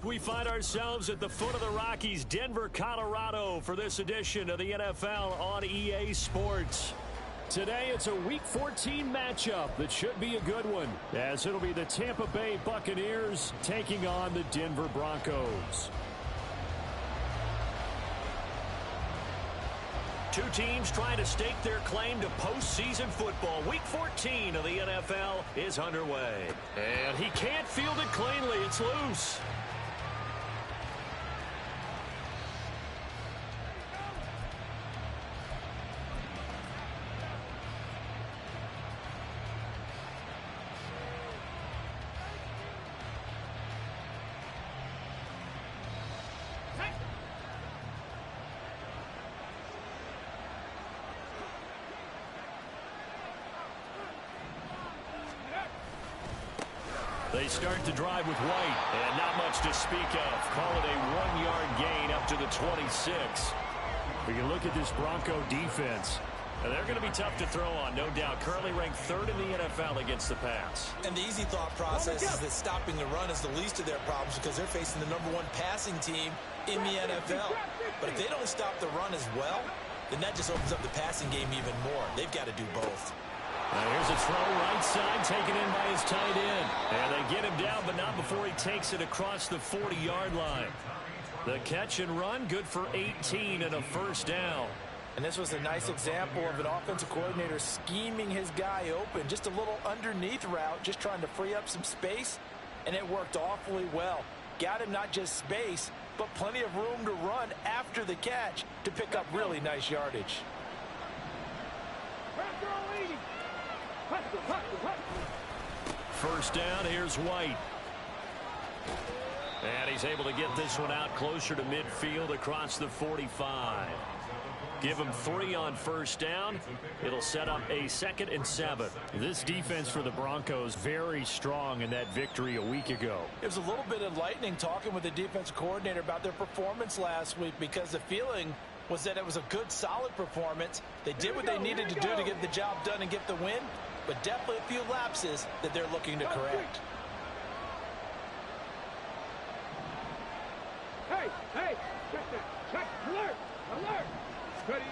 We find ourselves at the foot of the Rockies, Denver, Colorado, for this edition of the NFL on EA Sports. Today, it's a Week 14 matchup that should be a good one, as it'll be the Tampa Bay Buccaneers taking on the Denver Broncos. Two teams trying to stake their claim to postseason football. Week 14 of the NFL is underway. And he can't field it cleanly. It's loose. They start the drive with White, and not much to speak of. Call it a 1-yard gain up to the 26. We can look at this Bronco defense. They're going to be tough to throw on, no doubt. Currently ranked 3rd in the NFL against the pass. And the easy thought process is that stopping the run is the least of their problems because they're facing the #1 passing team in the NFL. But if they don't stop the run as well, then that just opens up the passing game even more. They've got to do both. Here's a throw right side taken in by his tight end. And they get him down, but not before he takes it across the 40-yard line. The catch and run, good for 18 and a first down. And this was a nice example of an offensive coordinator scheming his guy open. Just a little underneath route, just trying to free up some space. And it worked awfully well. Got him not just space, but plenty of room to run after the catch to pick up really nice yardage. First down, here's White. And he's able to get this one out closer to midfield across the 45. Give him 3 on first down. It'll set up a 2nd and 7. This defense for the Broncos very strong in that victory a week ago. It was a little bit enlightening talking with the defensive coordinator about their performance last week because the feeling was that it was a good, solid performance. They did what they needed to do to get the job done and get the win, but definitely a few lapses that they're looking to correct. Hey, check, alert. Ready.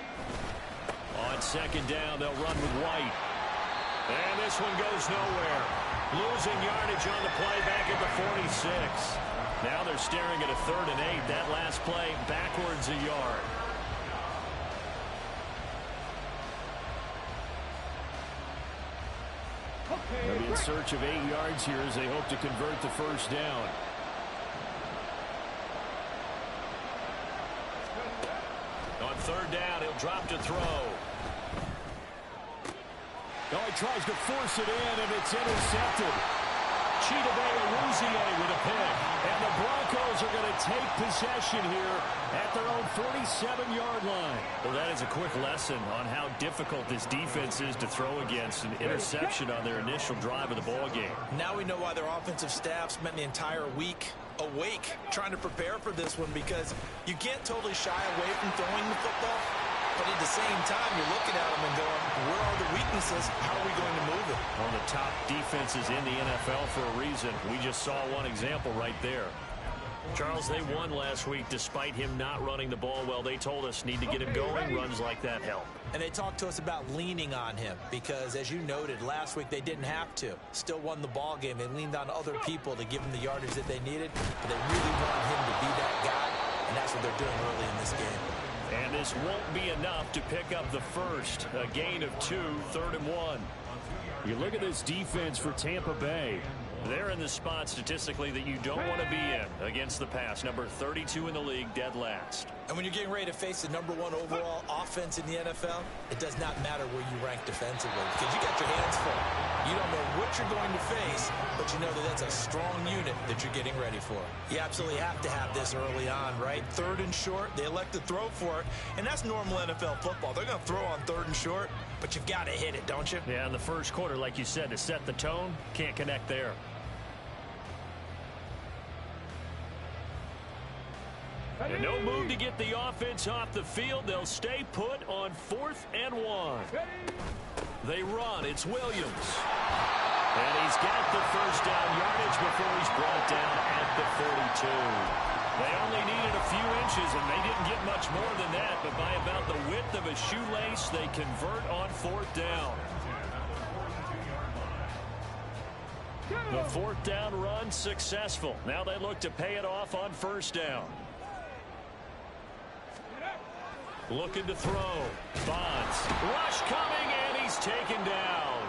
On 2nd down, they'll run with White. And this one goes nowhere. Losing yardage on the play back at the 46. Now they're staring at a 3rd and 8. That last play backwards a yard. They'll be in search of 8 yards here as they hope to convert the first down. On 3rd down, he'll drop to throw. Oh, he tries to force it in, and it's intercepted. Chidobe with a pick. And the Broncos are going to take possession here at their own 47-yard line. Well, that is a quick lesson on how difficult this defense is to throw against. An interception on their initial drive of the ball game. Now we know why their offensive staff spent the entire week awake trying to prepare for this one, because you can't totally shy away from throwing the football, but at the same time you're looking at them and going, where are the weaknesses? How are we going to move it? One of the top defenses in the NFL for a reason. We just saw one example right there. Charles, they won last week despite him not running the ball well. They told us need to get him going. Runs like that help. And they talked to us about leaning on him because, as you noted, last week they didn't have to. Still won the ball game. They leaned on other people to give him the yardage that they needed, but they really wanted him to be that guy, and that's what they're doing early in this game. And this won't be enough to pick up the first. A gain of 2, 3rd and 1. You look at this defense for Tampa Bay. They're in the spot statistically that you don't want to be in against the pass. Number 32 in the league, dead last. And when you're getting ready to face the #1 overall offense in the NFL, it does not matter where you rank defensively because you got your hands full. You don't know what you're going to face, but you know that that's a strong unit that you're getting ready for. You absolutely have to have this early on, right? 3rd and short, they elect to throw for it, and that's normal NFL football. They're going to throw on 3rd and short, but you've got to hit it, don't you? Yeah, in the first quarter, like you said, to set the tone, can't connect there. And no move to get the offense off the field. They'll stay put on 4th and 1. They run. It's Williams. And he's got the first down yardage before he's brought down at the 42. They only needed a few inches, and they didn't get much more than that, but by about the width of a shoelace, they convert on fourth down. The fourth down run successful. Now they look to pay it off on first down. Looking to throw. Bonds. Rush coming, and he's taken down.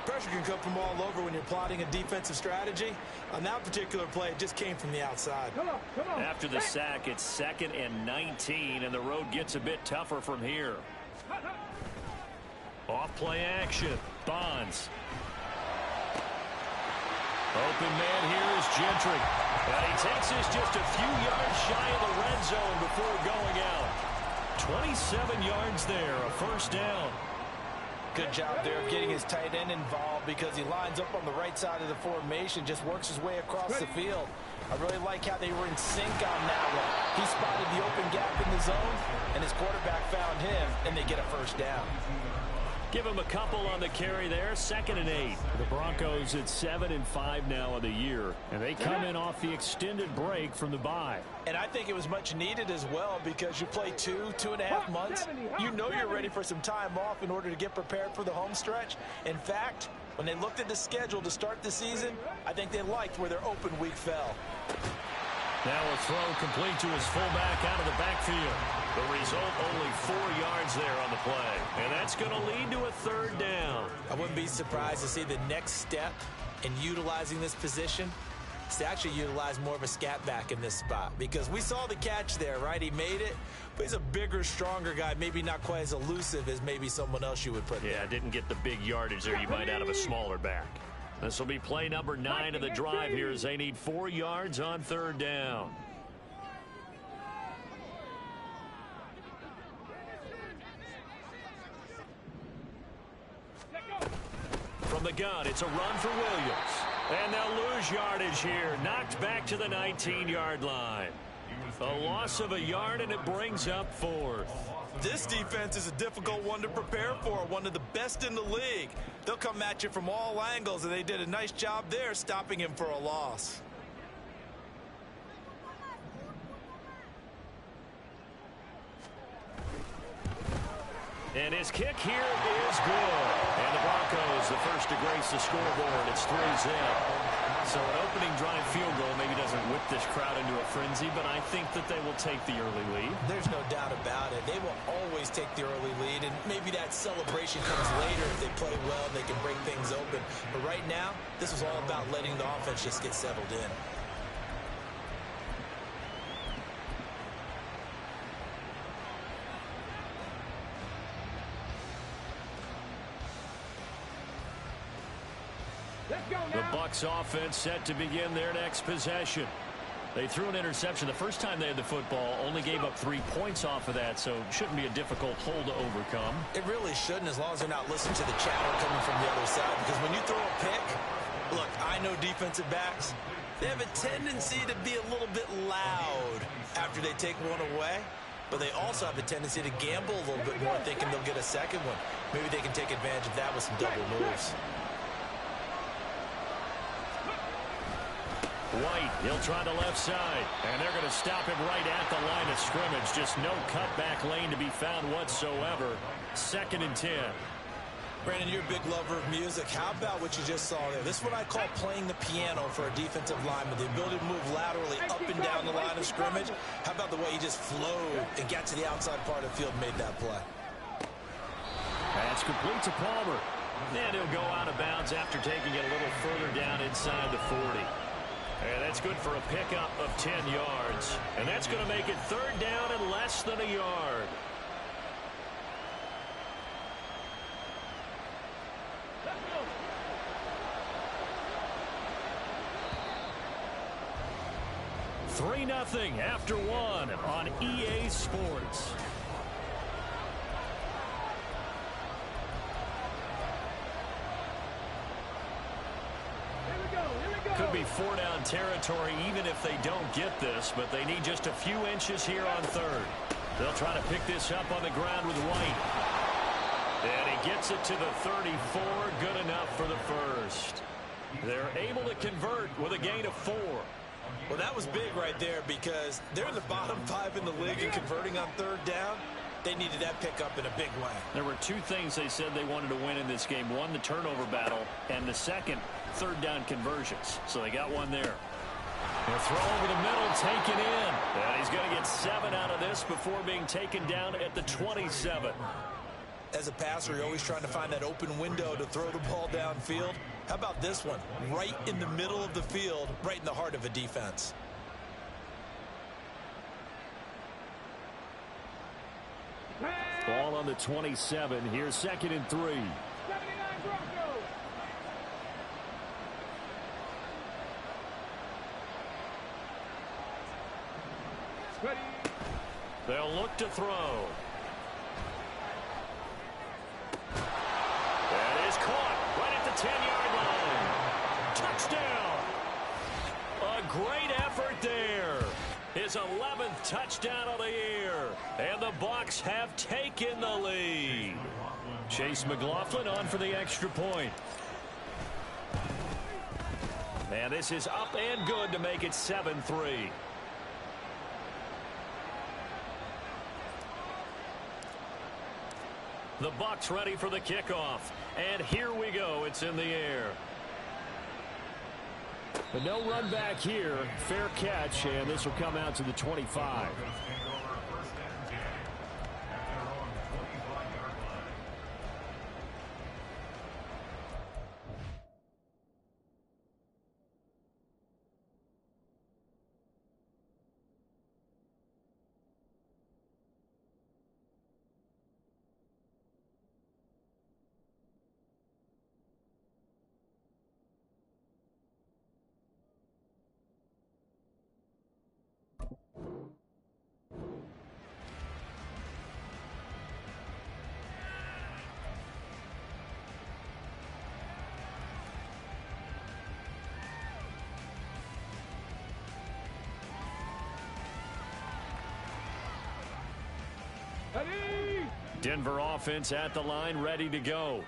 Pressure can come from all over when you're plotting a defensive strategy. On that particular play, it just came from the outside. Come on. After the sack, it's 2nd and 19, and the road gets a bit tougher from here. Off play action. Bonds. Open man here is Gentry. And he takes this just a few yards shy of the red zone before going out. 27 yards there, a first down. Good job there of getting his tight end involved because he lines up on the right side of the formation, just works his way across the field. I really like how they were in sync on that one. He spotted the open gap in the zone, and his quarterback found him, and they get a first down. Give him a couple on the carry there. 2nd and 8. The Broncos at 7-5 now of the year, and they come in off the extended break from the bye. And I think it was much needed as well because you play 2.5 months. You know you're ready for some time off in order to get prepared for the home stretch. In fact, when they looked at the schedule to start the season, I think they liked where their open week fell. Now a throw complete to his fullback out of the backfield. The result, only 4 yards there on the play. And that's going to lead to a third down. I wouldn't be surprised to see the next step in utilizing this position is to actually utilize more of a scat back in this spot. Because we saw the catch there, right? He made it, but he's a bigger, stronger guy, maybe not quite as elusive as maybe someone else you would put there. Yeah, didn't get the big yardage there you might out of a smaller back. This will be play number 9 of the drive here as they need 4 yards on third down. From the gun, it's a run for Williams. And they'll lose yardage here. Knocked back to the 19-yard line. A loss of a yard, and it brings up 4th. This defense is a difficult one to prepare for, one of the best in the league. They'll come at you from all angles, and they did a nice job there stopping him for a loss. And his kick here is good. And the Broncos, the first to grace the scoreboard. It's 3-zip. So an opening drive field goal maybe doesn't whip this crowd into a frenzy, but I think that they will take the early lead. There's no doubt about it. They will always take the early lead, and maybe that celebration comes later if they play well, they can break things open. But right now, this is all about letting the offense just get settled in. The Bucs offense set to begin their next possession. They threw an interception the first time they had the football, only gave up 3 points off of that, so it shouldn't be a difficult hole to overcome. It really shouldn't, as long as they're not listening to the chatter coming from the other side, because when you throw a pick, look, I know defensive backs, they have a tendency to be a little bit loud after they take one away, but they also have a tendency to gamble a little bit more, thinking they'll get a second one. Maybe they can take advantage of that with some double moves. White, he'll try the left side, and they're going to stop him right at the line of scrimmage. Just no cutback lane to be found whatsoever. 2nd and 10. Brandon, you're a big lover of music. How about what you just saw there? This is what I call playing the piano for a defensive lineman. The ability to move laterally up and down the line of scrimmage. How about the way he just flowed and got to the outside part of the field and made that play? That's complete to Palmer. And he'll go out of bounds after taking it a little further down inside the 40. And that's good for a pickup of 10 yards. And that's going to make it third down and less than a yard. Three 3-0 after 1 on EA Sports. Could be 4-down territory even if they don't get this, but they need just a few inches here on third. They'll try to pick this up on the ground with White. And he gets it to the 34. Good enough for the first. They're able to convert with a gain of 4. Well, that was big right there because they're in the bottom 5 in the league and converting on third down. They needed that pickup in a big way. There were 2 things they said they wanted to win in this game. One, the turnover battle, and the second, third down conversions. So they got one there. A throw over the middle, taken in. And he's going to get 7 out of this before being taken down at the 27. As a passer, you're always trying to find that open window to throw the ball downfield. How about this one? Right in the middle of the field, right in the heart of a defense. Ball on the 27. Here's 2nd and 3. 79 Broncos. Ready. They'll look to throw. That is caught right at the 10-yard line. Touchdown. A great effort there. His 11th touchdown of the year. And the Bucs have taken the lead. Chase McLaughlin on for the extra point. And this is up and good to make it 7-3. The Bucs ready for the kickoff. And here we go. It's in the air. But no run back here. Fair catch, and this will come out to the 25. Denver offense at the line, ready to go.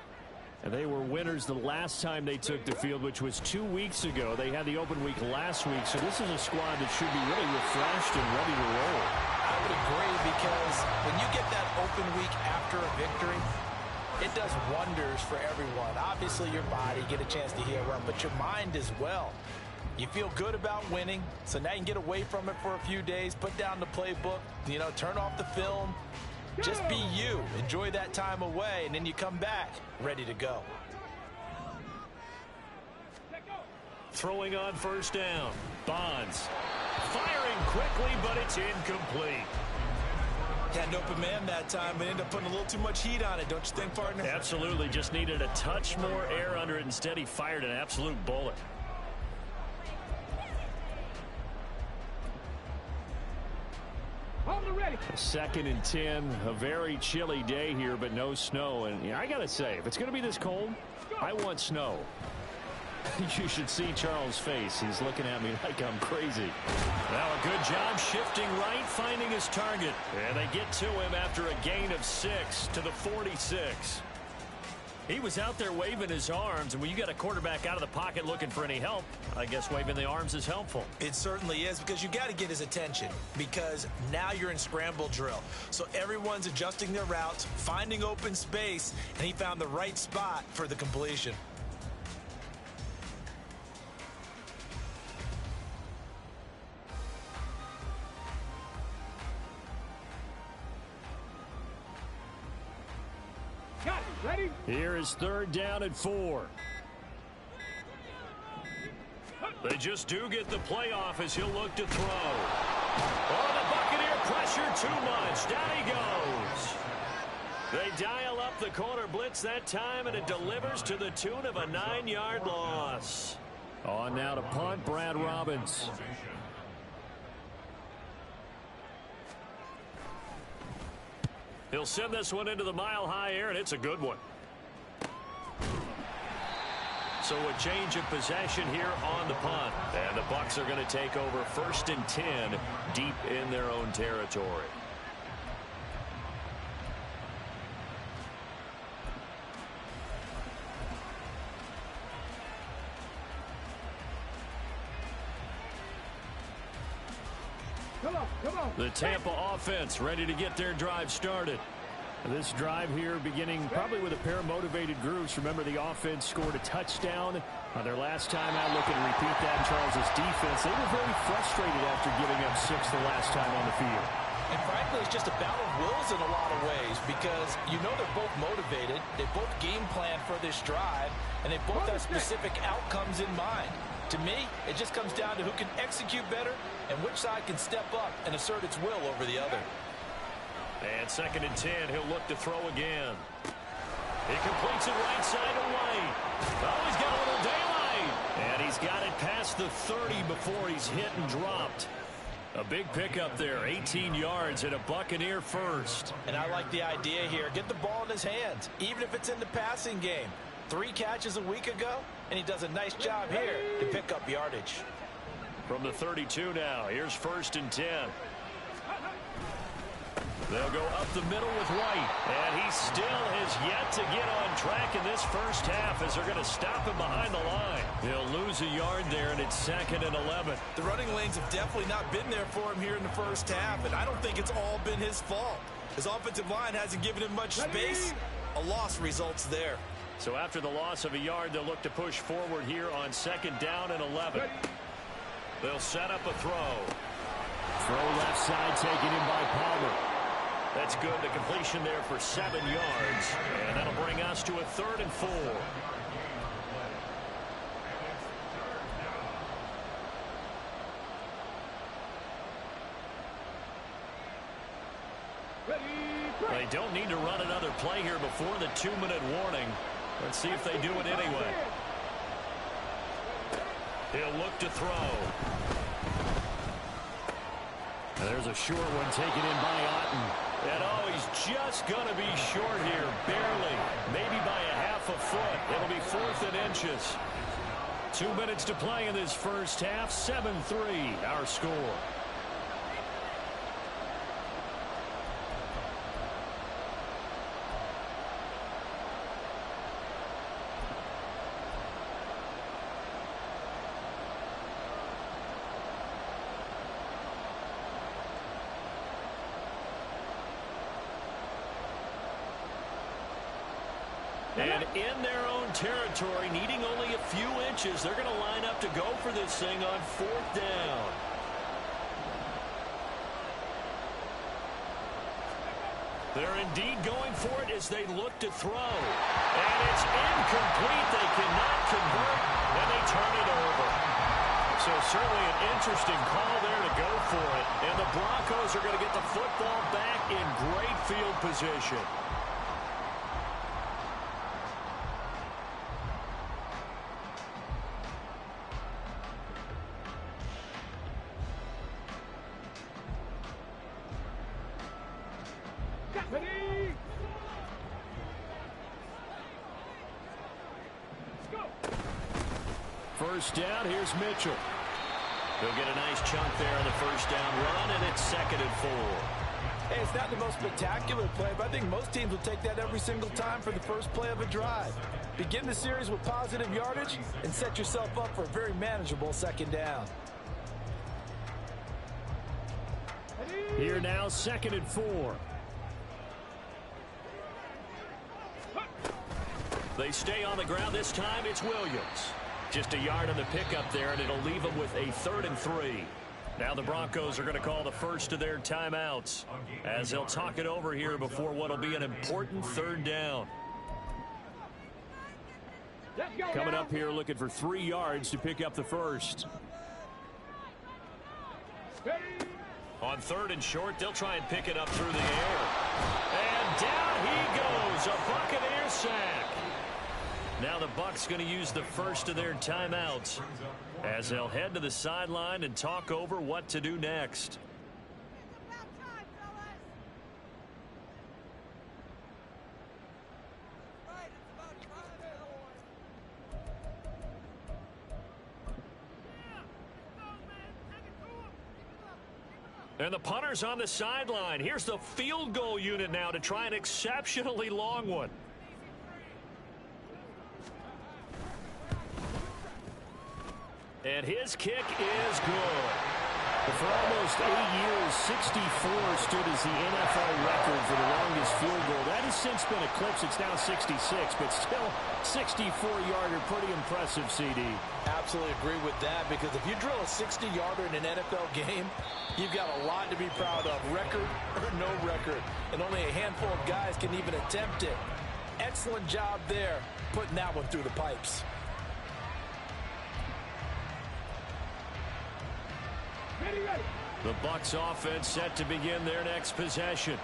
And they were winners the last time they took the field, which was 2 weeks ago. They had the open week last week, so this is a squad that should be really refreshed and ready to roll. I would agree, because when you get that open week after a victory, it does wonders for everyone. Obviously, your body get a chance to heal up, but your mind as well. You feel good about winning, so now you can get away from it for a few days, put down the playbook, turn off the film. Just be you. Enjoy that time away, and then you come back ready to go. Throwing on first down. Bonds. Firing quickly, but it's incomplete. Had an open man that time, but ended up putting a little too much heat on it, don't you think, partner? Absolutely. Just needed a touch more air under it. Instead, he fired an absolute bullet. Ready. 2nd and 10. A very chilly day here, but no snow. And I got to say, if it's going to be this cold, I want snow. You should see Charles' face. He's looking at me like I'm crazy. Now a good job shifting right, finding his target. And they get to him after a gain of 6 to the 46. He was out there waving his arms, and when you got a quarterback out of the pocket looking for any help, I guess waving the arms is helpful. It certainly is, because you got to get his attention, because now you're in scramble drill. So everyone's adjusting their routes, finding open space, and he found the right spot for the completion. Ready? Here is 3rd down and 4. They just do get the playoff as he'll look to throw. Oh, the Buccaneer pressure too much. Down he goes. They dial up the corner blitz that time, and it delivers to the tune of a 9-yard loss. On now to punt, Brad Robbins. He'll send this one into the mile-high air, and it's a good one. So a change of possession here on the punt. And the Bucs are going to take over 1st and 10 deep in their own territory. Come on. The Tampa offense ready to get their drive started. This drive here beginning probably with a pair of motivated groups. Remember, the offense scored a touchdown on their last time out. Looking to repeat that in Charles' defense. They were very frustrated after giving up 6 the last time on the field. And frankly, it's just a battle of wills in a lot of ways because you know they're both motivated. They both game plan for this drive, and they both have specific outcomes in mind. To me, it just comes down to who can execute better and which side can step up and assert its will over the other. And 2nd and 10, he'll look to throw again. He completes it right side to White. Oh, he's got a little daylight. And he's got it past the 30 before he's hit and dropped. A big pickup there, 18 yards and a Buccaneer first. And I like the idea here. Get the ball in his hands, even if it's in the passing game. 3 catches a week ago, and he does a nice job here to pick up yardage. From the 32 now, here's 1st and 10. They'll go up the middle with White, and he still has yet to get on track in this first half as they're going to stop him behind the line. He'll lose a yard there, and it's 2nd and 11. The running lanes have definitely not been there for him here in the first half, and I don't think it's all been his fault. His offensive line hasn't given him much space. A loss results there. So after the loss of a yard, they'll look to push forward here on 2nd down and 11. They'll set up a throw. Throw left side taken in by Palmer. That's good. The completion there for 7 yards. And that'll bring us to a 3rd and 4. They don't need to run another play here before the 2-minute warning. Let's see if they do it anyway. He'll look to throw. And there's a short one taken in by Otten. And oh, he's just going to be short here, barely, maybe by a half a foot. It'll be 4th and inches. 2 minutes to play in this first half. 7-3, our score. And in their own territory, needing only a few inches, they're going to line up to go for this thing on 4th down. They're indeed going for it as they look to throw. And it's incomplete. They cannot convert, and they turn it over. So certainly an interesting call there to go for it. And the Broncos are going to get the football back in great field position. First down, here's Mitchell. He'll get a nice chunk there on the first down run, and it's 2nd and 4. Hey, it's not the most spectacular play, but I think most teams will take that every single time for the first play of a drive. Begin the series with positive yardage and set yourself up for a very manageable 2nd down. Here now, 2nd and 4. They stay on the ground. This time it's Williams. Just a yard on the pickup there, and it'll leave them with a 3rd and 3. Now the Broncos are going to call the first of their timeouts as they'll talk it over here before what will be an important 3rd down. Coming up here looking for 3 yards to pick up the first. On 3rd and short, they'll try and pick it up through the air. And down he goes, a Buccaneer sack. Now the Bucs going to use the first of their timeouts as they'll head to the sideline and talk over what to do next. And the punter's on the sideline. Here's the field goal unit now to try an exceptionally long one. And his kick is good. For almost 8 years, 64 stood as the NFL record for the longest field goal. That has since been eclipsed. It's now 66, but still 64-yarder. Pretty impressive, CD. Absolutely agree with that, because if you drill a 60-yarder in an NFL game, you've got a lot to be proud of, record or no record. And only a handful of guys can even attempt it. Excellent job there, putting that one through the pipes. The Bucs offense set to begin their next possession.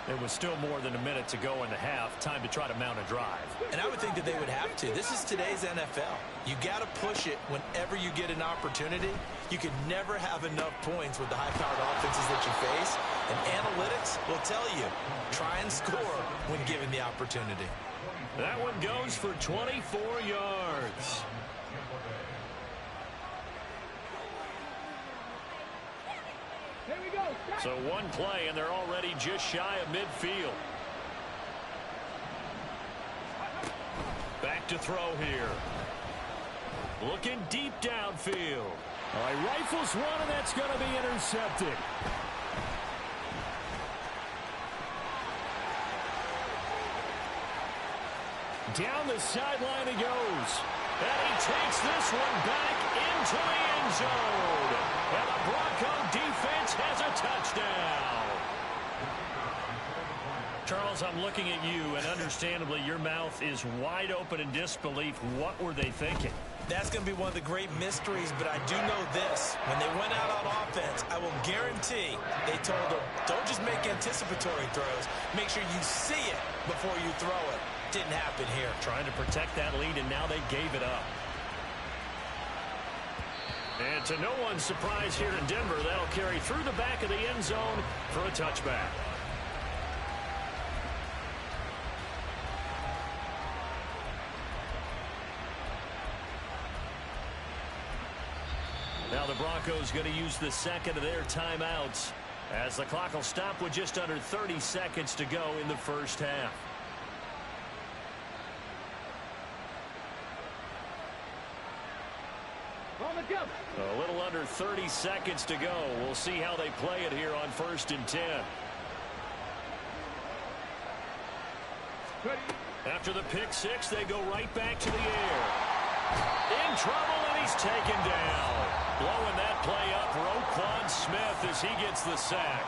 There was still more than a minute to go in the half. Time to try to mount a drive. And I would think that they would have to. This is today's NFL. You got to push it whenever you get an opportunity. You can never have enough points with the high-powered offenses that you face. And analytics will tell you, try and score when given the opportunity. That one goes for 24 yards. So one play, and they're already just shy of midfield. Back to throw here. Looking deep downfield. All right, rifles one, and that's going to be intercepted. Down the sideline he goes. And he takes this one back into the end zone. And the Bronco defense has a touchdown. Charles, I'm looking at you, and understandably your mouth is wide open in disbelief. What were they thinking? That's going to be one of the great mysteries, but I do know this. When they went out on offense, I will guarantee they told them, don't just make anticipatory throws. Make sure you see it before you throw it. Didn't happen here. Trying to protect that lead, and now they gave it up. And to no one's surprise here in Denver, that'll carry through the back of the end zone for a touchback. Now the Broncos going to use the second of their timeouts, as the clock will stop with just under 30 seconds to go in the first half. A little under 30 seconds to go. We'll see how they play it here on 1st and 10. After the pick six, they go right back to the air. In trouble, and he's taken down. Blowing that play up, Roquan Smith, as he gets the sack.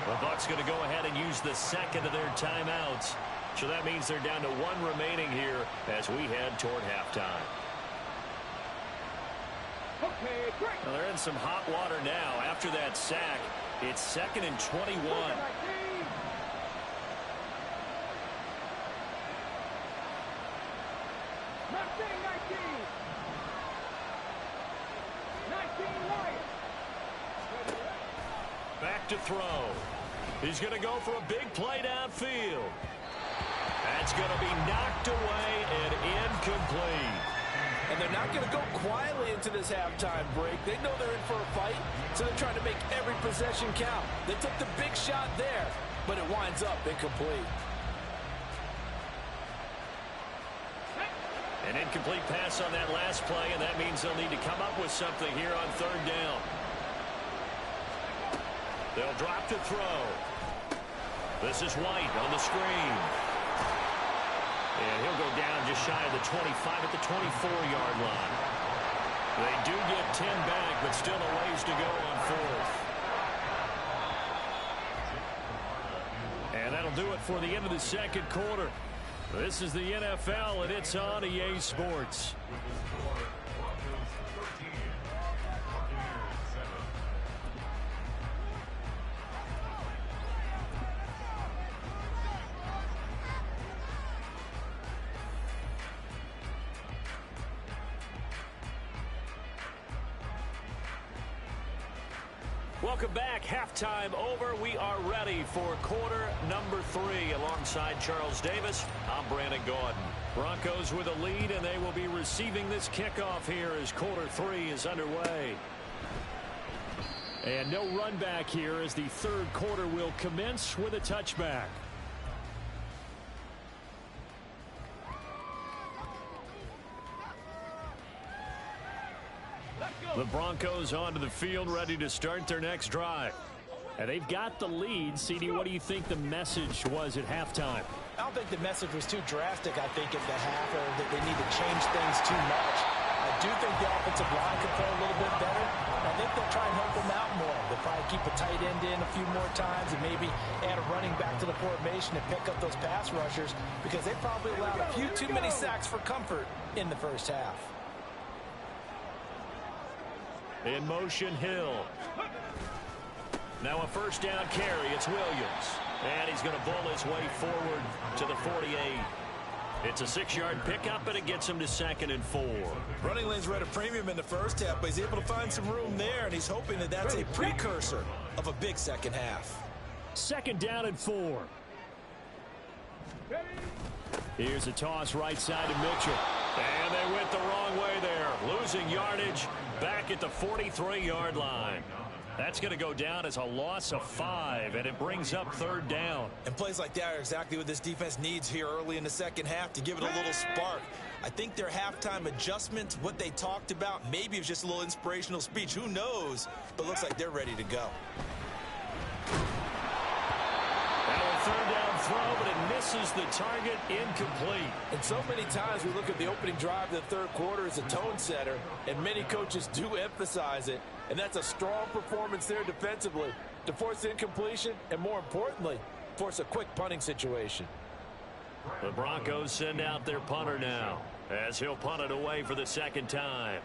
The Bucs going to go ahead and use the second of their timeouts. So that means they're down to one remaining here as we head toward halftime. Well, they're in some hot water now. After that sack, it's 2nd and 21. Back to throw. He's going to go for a big play downfield. That's going to be knocked away and incomplete. And they're not going to go quietly into this halftime break. They know they're in for a fight, so they're trying to make every possession count. They took the big shot there, but it winds up incomplete. An incomplete pass on that last play, and that means they'll need to come up with something here on 3rd down. They'll drop to throw. This is White on the screen. And he'll go down just shy of the 25 at the 24-yard line. They do get 10 back, but still a ways to go on 4th. And that'll do it for the end of the second quarter. This is the NFL, and it's on EA Sports. Welcome back. Halftime over. We are ready for quarter number 3. Alongside Charles Davis, I'm Brandon Gaudin. Broncos with a lead, and they will be receiving this kickoff here as quarter 3 is underway. And no run back here as the 3rd quarter will commence with a touchback. The Broncos onto the field, ready to start their next drive. And they've got the lead. CD, what do you think the message was at halftime? I don't think the message was too drastic, I think, at the half, or that they need to change things too much. I do think the offensive line could play a little bit better. I think they'll try and help them out more. They'll probably keep a tight end in a few more times and maybe add a running back to the formation and pick up those pass rushers, because they probably allowed a few too many sacks for comfort in the first half. In motion, Hill. Now a first down carry. It's Williams. And he's going to bull his way forward to the 48. It's a 6-yard pickup, and it gets him to 2nd and 4. Running lanes were at a premium in the first half, but he's able to find some room there, and he's hoping that that's a precursor of a big second half. 2nd down and 4. Here's a toss right side to Mitchell. And they went the wrong way there. Losing yardage back at the 43-yard line. That's going to go down as a loss of 5, and it brings up 3rd down. And plays like that are exactly what this defense needs here early in the second half to give it a little spark. I think their halftime adjustments, what they talked about, maybe it was just a little inspirational speech. Who knows? But looks like they're ready to go. Now a 3rd down throw, but it misses the target, incomplete. And so many times we look at the opening drive of the third quarter as a tone setter, and many coaches do emphasize it. And that's a strong performance there defensively to force incompletion and, more importantly, force a quick punting situation. The Broncos send out their punter now as he'll punt it away for the 2nd time.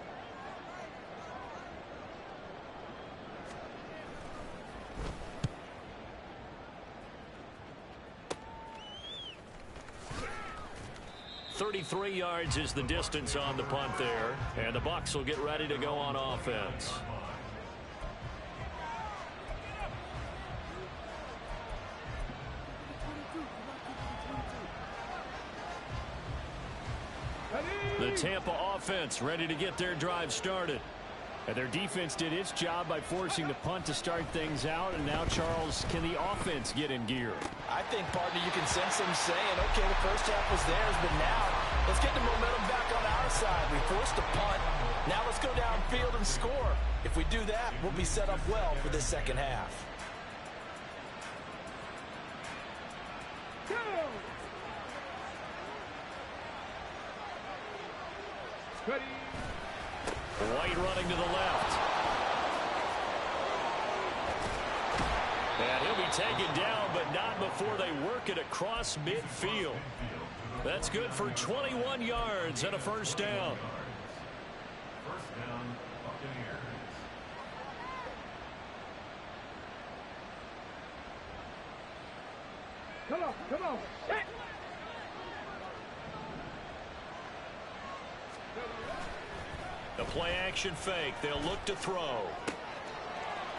.33 yards is the distance on the punt there, and the Bucs will get ready to go on offense. The Tampa offense ready to get their drive started. And their defense did its job by forcing the punt to start things out. And now, Charles, can the offense get in gear? I think, partner, you can sense them saying, okay, the first half was theirs, but now let's get the momentum back on our side. We forced a punt. Now let's go downfield and score. If we do that, we'll be set up well for this second half. Ready. White running to the left. And he'll be taken down, but not before they work it across midfield. That's good for 21 yards and a first down. Come on, come on. Hit. The play action fake. They'll look to throw.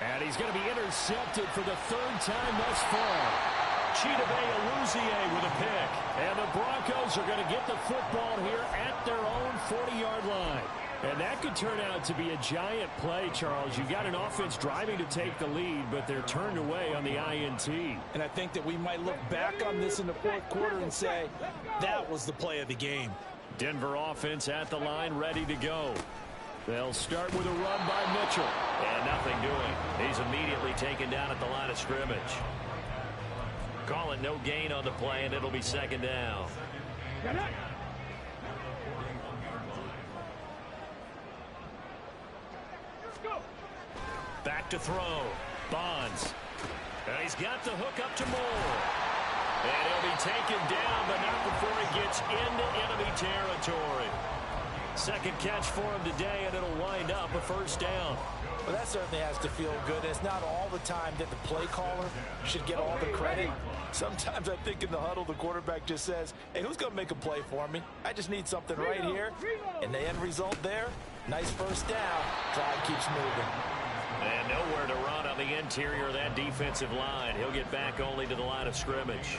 And he's going to be intercepted for the 3rd time thus far. Chidobe Awuzie with a pick. And the Broncos are going to get the football here at their own 40-yard line. And that could turn out to be a giant play, Charles. You've got an offense driving to take the lead, but they're turned away on the INT. And I think that we might look back on this in the fourth quarter and say, that was the play of the game. Denver offense at the line, ready to go. They'll start with a run by Mitchell. And nothing doing. He's immediately taken down at the line of scrimmage. Call it no gain on the play, and it'll be 2nd down. Back to throw. Bonds. And he's got the hook up to Moore. And he'll be taken down, but not before he gets into enemy territory. 2nd catch for him today, and it'll wind up a first down. Well, that certainly has to feel good. It's not all the time that the play caller should get all the credit. Sometimes I think in the huddle, the quarterback just says, hey, who's going to make a play for me? I just need something right here. And the end result there, nice first down. Drive keeps moving. And nowhere to run on the interior of that defensive line. He'll get back only to the line of scrimmage.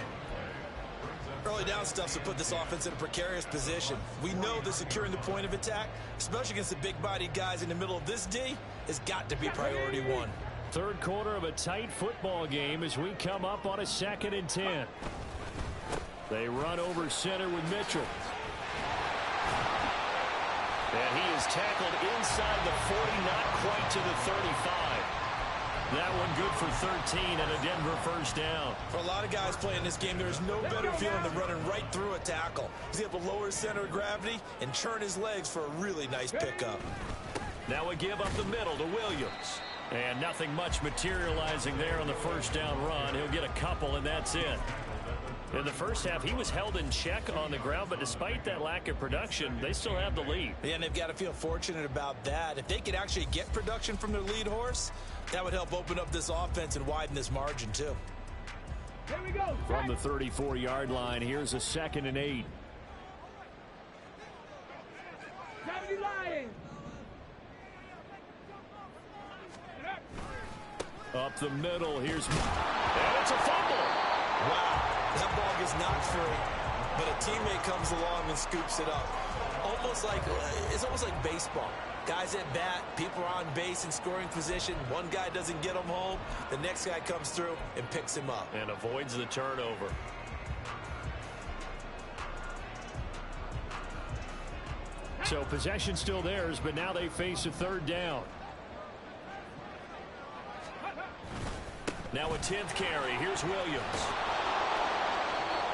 Early down stuff to put this offense in a precarious position. We know that securing the point of attack, especially against the big-bodied guys in the middle of this D, has got to be priority one. 3rd quarter of a tight football game as we come up on a 2nd and 10. They run over center with Mitchell. And he is tackled inside the 40, not quite to the 35. That one good for 13 and a Denver first down. For a lot of guys playing this game, there's no better feeling than running right through a tackle. He's able to lower his center of gravity and churn his legs for a really nice pickup. Now a give up the middle to Williams. And nothing much materializing there on the first down run. He'll get a couple, and that's it. In the first half, he was held in check on the ground, but despite that lack of production, they still have the lead. Yeah, and they've got to feel fortunate about that. If they could actually get production from their lead horse, that would help open up this offense and widen this margin, too. Here we go. From the 34-yard line, here's a 2nd and 8. Gravity line. Up the middle, here's... And it's a fumble! Wow, that ball gets knocked free, but a teammate comes along and scoops it up. It's almost like baseball. Guys at bat, people are on base in scoring position. One guy doesn't get him home. The next guy comes through and picks him up. And avoids the turnover. So possession still theirs, but now they face a 3rd down. Now a 10th carry. Here's Williams.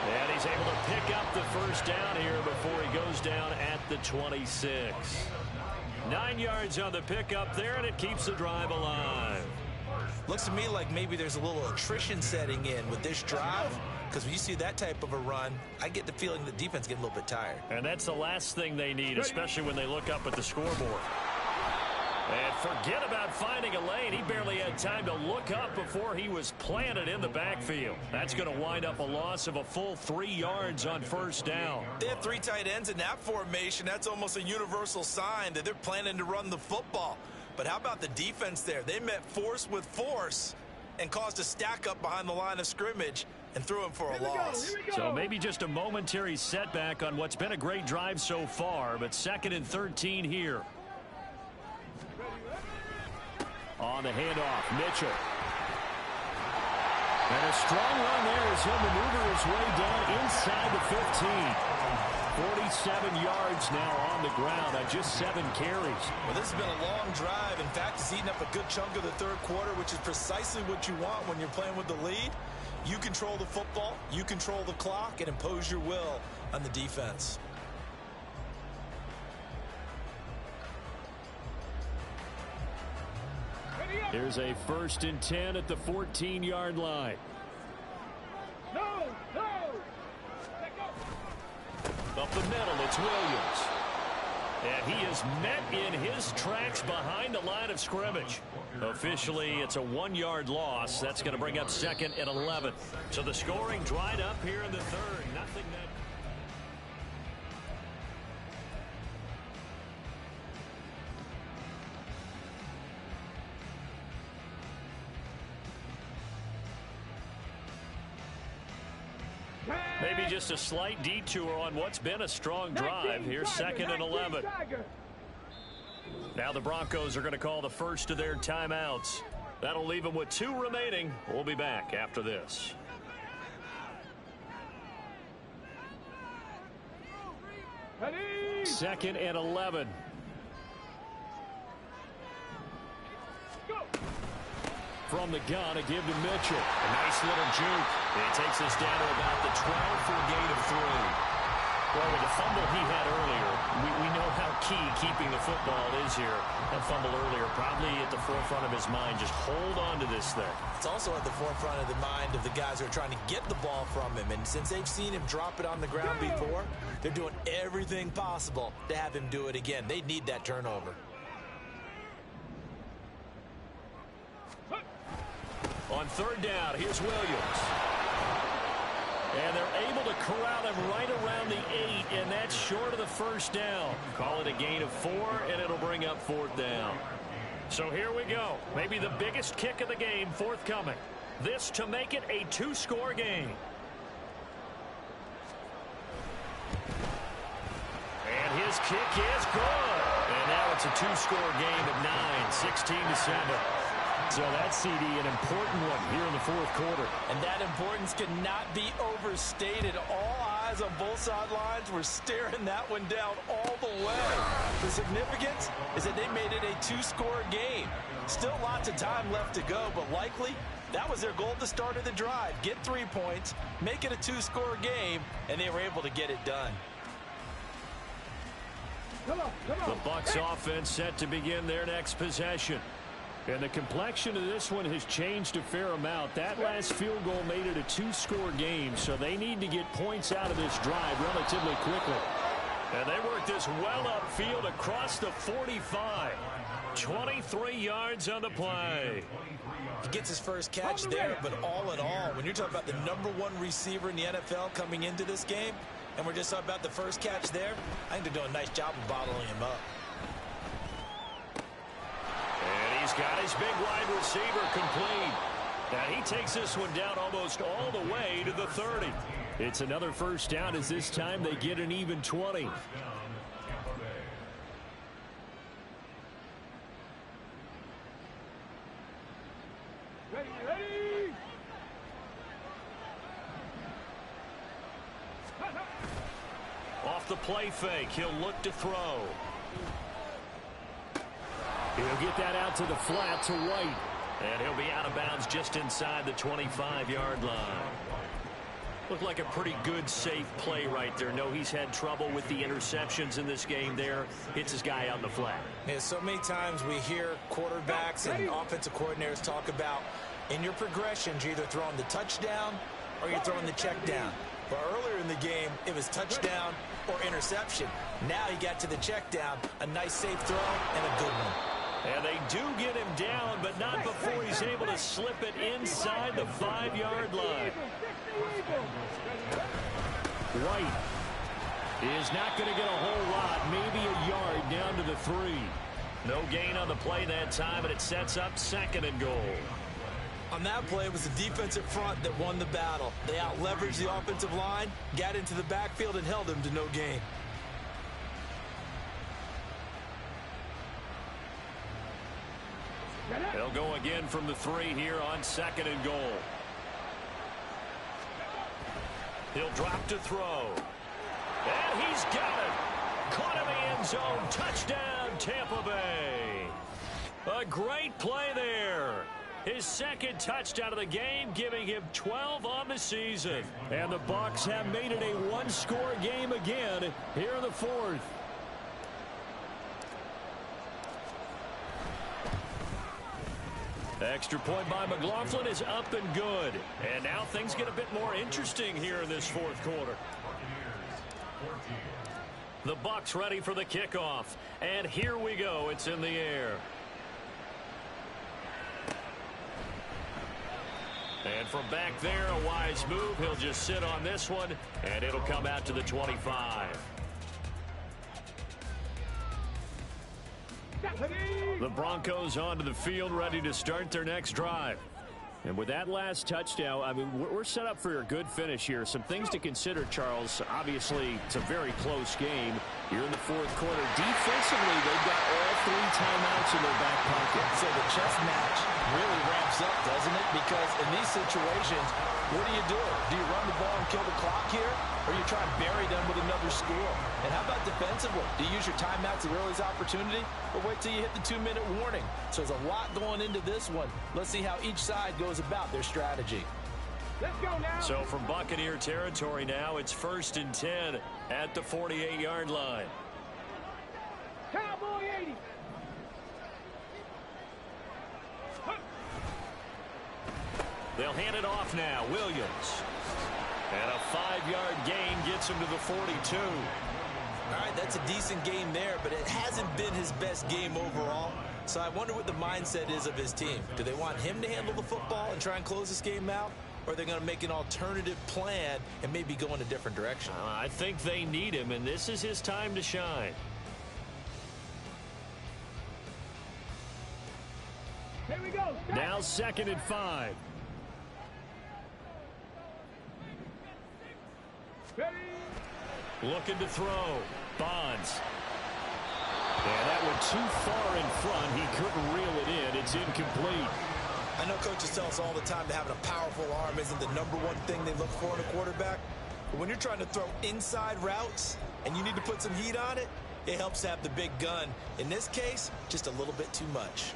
And he's able to pick up the first down here before he goes down at the 26. 9 yards on the pickup there, and it keeps the drive alive. Looks to me like maybe there's a little attrition setting in with this drive, because when you see that type of a run, I get the feeling the defense getting a little bit tired. And that's the last thing they need, especially when they look up at the scoreboard. And forget about finding a lane. He barely had time to look up before he was planted in the backfield. That's going to wind up a loss of a full 3 yards on first down. They have 3 tight ends in that formation. That's almost a universal sign that they're planning to run the football. But how about the defense there? They met force with force and caused a stack up behind the line of scrimmage and threw him for a loss. So maybe just a momentary setback on what's been a great drive so far, but 2nd and 13 here. On the handoff, Mitchell. And a strong run there as he'll maneuver his way down inside the 15. 47 yards now on the ground on just 7 carries. Well, this has been a long drive. In fact, it's eaten up a good chunk of the 3rd quarter, which is precisely what you want when you're playing with the lead. You control the football, you control the clock, and impose your will on the defense. Here's a 1st and 10 at the 14-yard line. No, no. Up the middle, it's Williams. And he is met in his tracks behind the line of scrimmage. Officially, it's a 1-yard loss. That's going to bring up 2nd and 11. So the scoring dried up here in the 3rd. Nothing that... Maybe just a slight detour on what's been a strong drive. Here's 2nd and 11. Now the Broncos are going to call the first of their timeouts. That'll leave them with 2 remaining. We'll be back after this. Ready? 2nd and 11. Go. From the gun, a give to Mitchell. A nice little juke. He takes us down to about the 12 for a gain of 3. Well, with the fumble he had earlier, we know how key keeping the football is here. That fumble earlier probably at the forefront of his mind. Just hold on to this thing. It's also at the forefront of the mind of the guys who are trying to get the ball from him. And since they've seen him drop it on the ground before, they're doing everything possible to have him do it again. They need that turnover. On 3rd down, here's Williams. And they're able to corral him right around the 8, and that's short of the first down. Call it a gain of 4, and it'll bring up 4th down. So here we go. Maybe the biggest kick of the game forthcoming. This to make it a 2-score game. And his kick is good. And now it's a 2-score game at 9, 16-7. So that CD, an important one here in the 4th quarter. And that importance cannot be overstated. All eyes guys on both sidelines were staring that one down all the way. The significance is that they made it a two-score game. Still lots of time left to go, but likely that was their goal at the start of the drive. Get 3 points, make it a two-score game, and they were able to get it done. Come on, come on. The Bucs offense set to begin their next possession. And the complexion of this one has changed a fair amount. That last field goal made it a two-score game, so they need to get points out of this drive relatively quickly. And they work this well upfield across the 45. 23 yards on the play. He gets his first catch there, but all in all, when you're talking about the #1 receiver in the NFL coming into this game, and we're just talking about the first catch there, I think they're doing a nice job of bottling him up. And he's got his big wide receiver complete. Now he takes this one down almost all the way to the 30. It's another first down as this time they get an even 20. Ready, ready. Off the play fake, he'll look to throw. He'll get that out to the flat to White. And he'll be out of bounds just inside the 25-yard line. Looked like a pretty good, safe play right there. No, he's had trouble with the interceptions in this game there. Hits his guy out in the flat. Yeah, so many times we hear quarterbacks and offensive coordinators talk about in your progressions, you're either throwing the touchdown or you're throwing the check down. But earlier in the game, it was touchdown or interception. Now he got to the check down, a nice safe throw and a good one. And they do get him down, but not before he's able to slip it inside the 5-yard line. White is not going to get a whole lot, maybe a yard down to the 3. No gain on the play that time, and it sets up 2nd and goal. On that play, it was the defensive front that won the battle. They out-leveraged the offensive line, got into the backfield, and held him to no gain. They'll go again from the 3 here on 2nd and goal. He'll drop to throw. And he's got it. Caught in the end zone. Touchdown, Tampa Bay. A great play there. His 2nd touchdown of the game, giving him 12 on the season. And the Bucs have made it a one-score game again here in the 4th. Extra point by McLaughlin is up and good. And now things get a bit more interesting here in this 4th quarter. The Bucs ready for the kickoff. And here we go. It's in the air. And from back there, a wise move. He'll just sit on this one, and it'll come out to the 25. The Broncos onto the field, ready to start their next drive. And with that last touchdown, I mean, we're set up for a good finish here. Some things to consider, Charles. Obviously, it's a very close game. You're in the 4th quarter. Defensively, they've got all 3 timeouts in their back pocket. So the chess match really ramps up, doesn't it? Because in these situations, what do? Do you run the ball and kill the clock here? Or you try and bury them with another score? And how about defensively? Do you use your timeouts at the earliest opportunity? Or wait till you hit the 2-minute warning? So there's a lot going into this one. Let's see how each side goes about their strategy. Let's go now. So from Buccaneer territory now, it's 1st and 10 at the 48-yard line. Cowboy 80. They'll hand it off now. Williams. And a 5-yard gain gets him to the 42. All right, that's a decent game there, but it hasn't been his best game overall. So I wonder what the mindset is of his team. Do they want him to handle the football and try and close this game out? Or are they going to make an alternative plan and maybe go in a different direction? I think they need him, and this is his time to shine. Here we go. Stop. Now 2nd and 5. Ready. Looking to throw. Bonds. And that one too far in front. He couldn't reel it in. It's incomplete. I know coaches tell us all the time that having a powerful arm isn't the #1 thing they look for in a quarterback. But when you're trying to throw inside routes and you need to put some heat on it, it helps to have the big gun. In this case, just a little bit too much.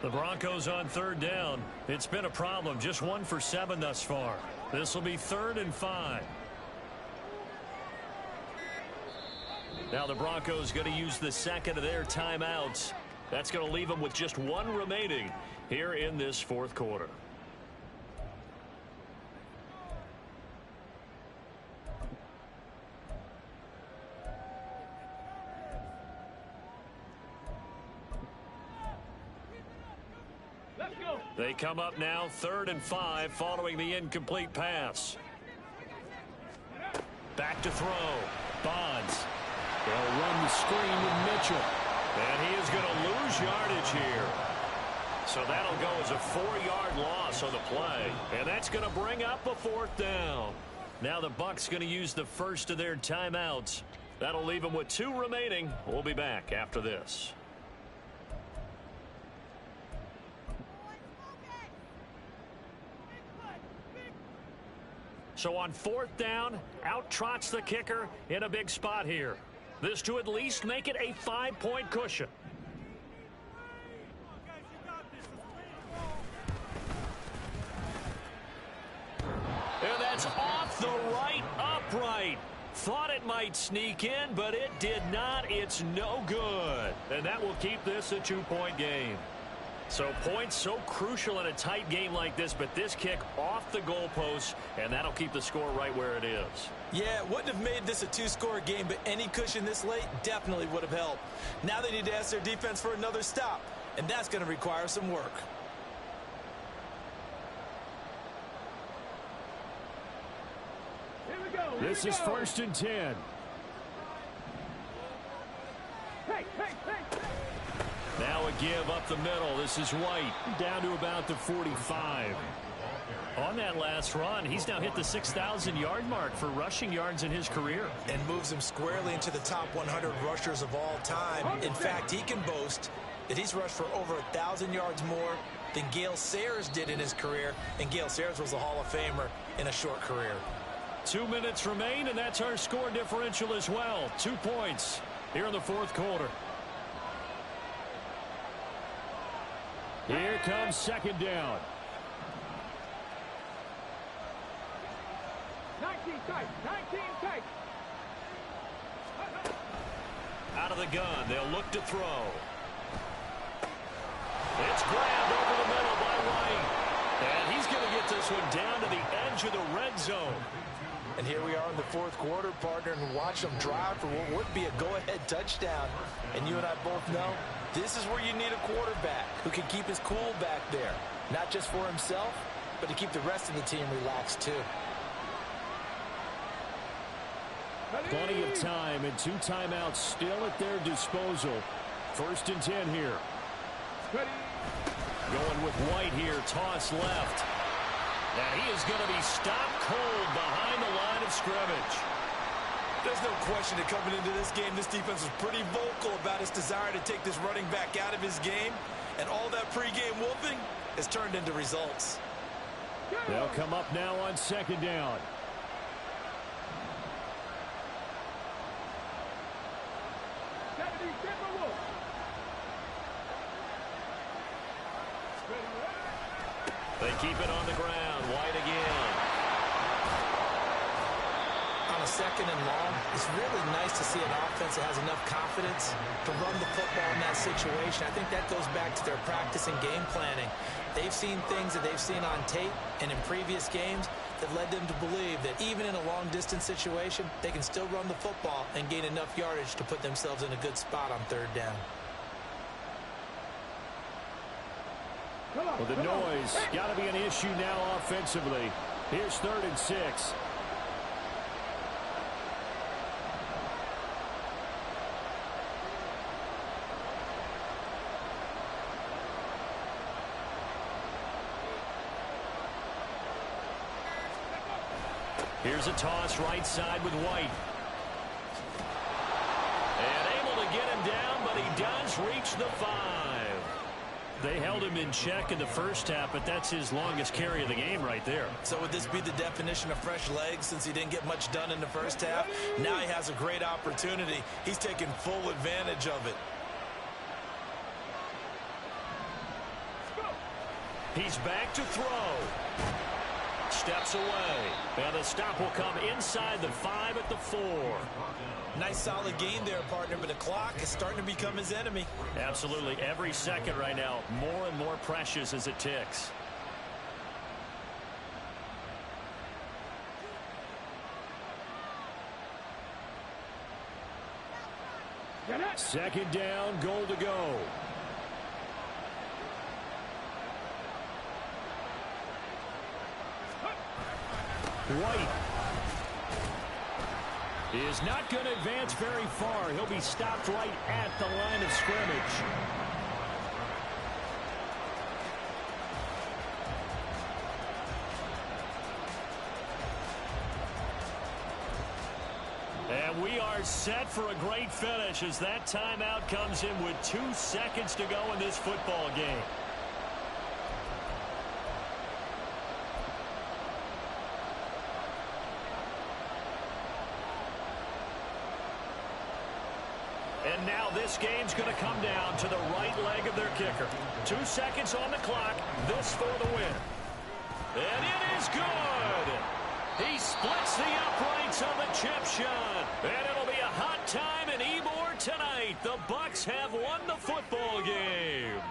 The Broncos on third down. It's been a problem. Just 1 for 7 thus far. This will be 3rd and 5. Now the Broncos going to use the second of their timeouts. That's going to leave them with just 1 remaining here in this 4th quarter. They come up now 3rd and 5 following the incomplete pass. Back to throw. Bonds. They'll run the screen with Mitchell. And he is going to lose yardage here. So that'll go as a 4-yard loss on the play. And that's going to bring up a 4th down. Now the Bucs going to use the first of their timeouts. That'll leave them with 2 remaining. We'll be back after this. So on 4th down, out trots the kicker in a big spot here. This to at least make it a 5-point cushion. And that's off the right upright. Thought it might sneak in, but it did not. It's no good. And that will keep this a 2-point game. So points so crucial in a tight game like this, but this kick off the goalpost, and that'll keep the score right where it is. Yeah, it wouldn't have made this a 2-score game, but any cushion this late definitely would have helped. Now they need to ask their defense for another stop, and that's going to require some work. Here we go. This is 1st and 10. Hey, hey, hey. Now a give up the middle. This is White down to about the 45. On that last run, he's now hit the 6,000-yard mark for rushing yards in his career. And moves him squarely into the top 100 rushers of all time. In fact, he can boast that he's rushed for over 1,000 yards more than Gale Sayers did in his career. And Gale Sayers was a Hall of Famer in a short career. 2 minutes remain, and that's our score differential as well. 2 points here in the 4th quarter. Here comes 2nd down. 19 tight, 19 tight. Out of the gun, they'll look to throw. It's grabbed over the middle by White. And he's going to get this one down to the edge of the red zone. And here we are in the 4th quarter, partner, and watch them drive for what would be a go-ahead touchdown. And you and I both know this is where you need a quarterback who can keep his cool back there. Not just for himself, but to keep the rest of the team relaxed too. Plenty of time and 2 timeouts still at their disposal. 1st and 10 here. Ready. Going with White here, toss left. And he is going to be stopped cold behind the line of scrimmage. There's no question that coming into this game, this defense was pretty vocal about its desire to take this running back out of his game. And all that pregame wolfing has turned into results. They'll come up now on 2nd down. They keep it on the ground. White again. On a 2nd and long, it's really nice to see an offense that has enough confidence to run the football in that situation. I think that goes back to their practice and game planning. They've seen things that they've seen on tape and in previous games that led them to believe that even in a long-distance situation, they can still run the football and gain enough yardage to put themselves in a good spot on 3rd down. Well, the noise got to be an issue now offensively. Here's 3rd and 6. Here's a toss right side with White. reached the 5. They held him in check in the first half, but that's his longest carry of the game right there. So would this be the definition of fresh legs since he didn't get much done in the first half? Now he has a great opportunity. He's taking full advantage of it. He's back to throw. Steps away. And the stop will come inside the 5 at the 4. Nice solid gain there, partner, but the clock is starting to become his enemy. Absolutely. Every second right now, more and more precious as it ticks. Second down, goal to go. White is not going to advance very far. He'll be stopped right at the line of scrimmage. And we are set for a great finish as that timeout comes in with 2 seconds to go in this football game. And now this game's going to come down to the right leg of their kicker. 2 seconds on the clock. This for the win. And it is good. He splits the uprights on the chip shot. And it'll be a hot time in Ybor tonight. The Bucs have won the football game.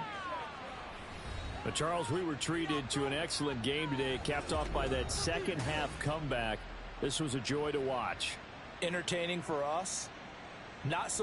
But Charles, we were treated to an excellent game today, capped off by that second half comeback. This was a joy to watch. Entertaining for us. Not so